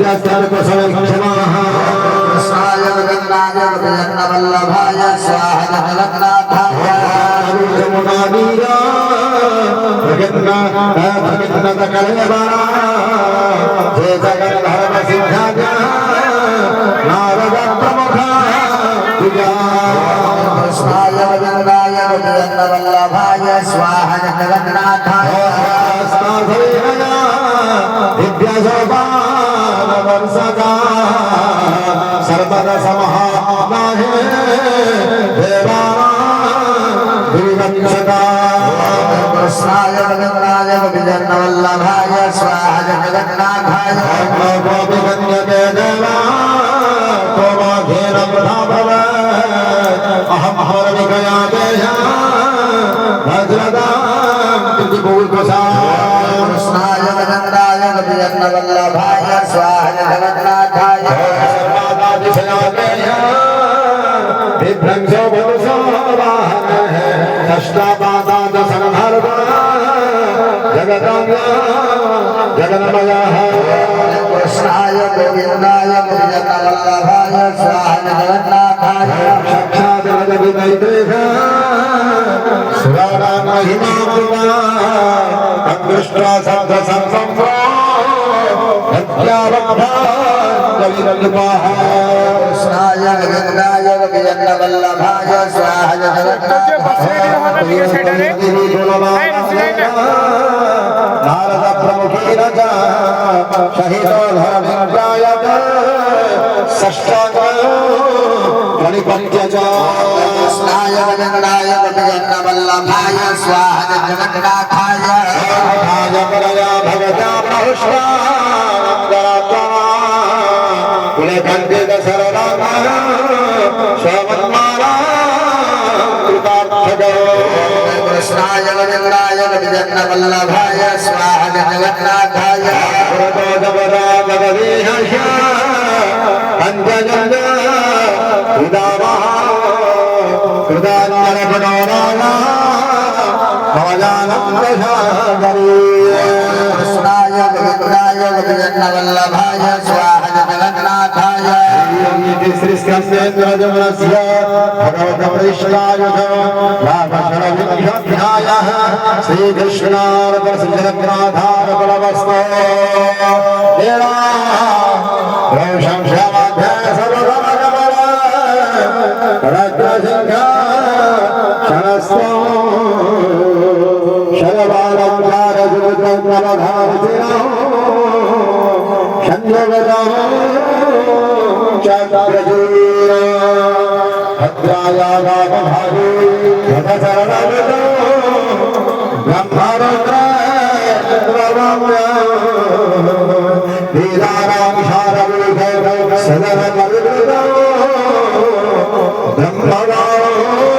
विद्यास्तारकसमक्षमाः कृष्णाय गंगाय जगन्नवल्लभाय स्वाहा जगन्नाथाय जमुनानीरा भगन्ना भगन्ना कलयबारा जय जगन्नाथ सिद्धाय नारद प्रमुखा पूजा कृष्णाय गंगाय जगन्नवल्लभाय स्वाहा जगन्नाथाय विद्यासोपानवर्षका सर्वदा समहानाहे देवाना विवक्षका कृष्णाय गंगाय जगन्नवल्लभाय स्वाहा जगन्नाथाय गोपिकन्यते देवा कोमाघेन प्रधाभव अहं हरविकया देया भद्रदां तिथिपूर्वसा कृष्णाय गंगाय जगन्नवल्लभाय स्वाहा जगन्नाथाय विभ्रंशो भवसो वाहनः षष्ठापादादशनधर्म जगदाम्या जगन्मयः कृष्णाय गोविन्दाय जगन्नवल्लभाय स्वाहा जगन्नाथाय साक्षात् रजविदैतेः सुराणामहिमामृता तद्दृष्ट्वा शब्दसंसंसो हत्यावद्धाः कृष्णाय गंगाय जगन्नवल्लभाय स्वाहा नारद प्रमुखीन च शहीदो धर्मजायत षष्ठांग प्रणिपत्य च कृष्णाय गंगाय जगन्नवल्लभाय स्वाहा जगन्नाथाय परया भगता प्रहुष्टानन्दरात्मा कुलकण्ठे दशरथाय श्रवन्माला कृतार्थकरो कृष्णाय गंगाय जगन्नवल्लभाय स्वाहा जगन्नाथाय कृष्णाय गंगाय जगन्नवल्लभाय स्वाहा जगन्नाथाय श्री स्कंदेन्द्रजमनस्य भगवतप्रेष्ठायुध रामशरणविध्यायः श्रीकृष्णार्पणसिद्धनाथार्पणमस्तु रोषं श्यामाध्याय सर्वभगवल रत्नसिंह शरस्तो शरवालङ्कारजुगुद्रवधारतिनो शन्द्रगदाः चक्रजूर भद्रायागामभागे घटशरणगतो ब्रह्मरुद्र वीराराम शारवीर सदन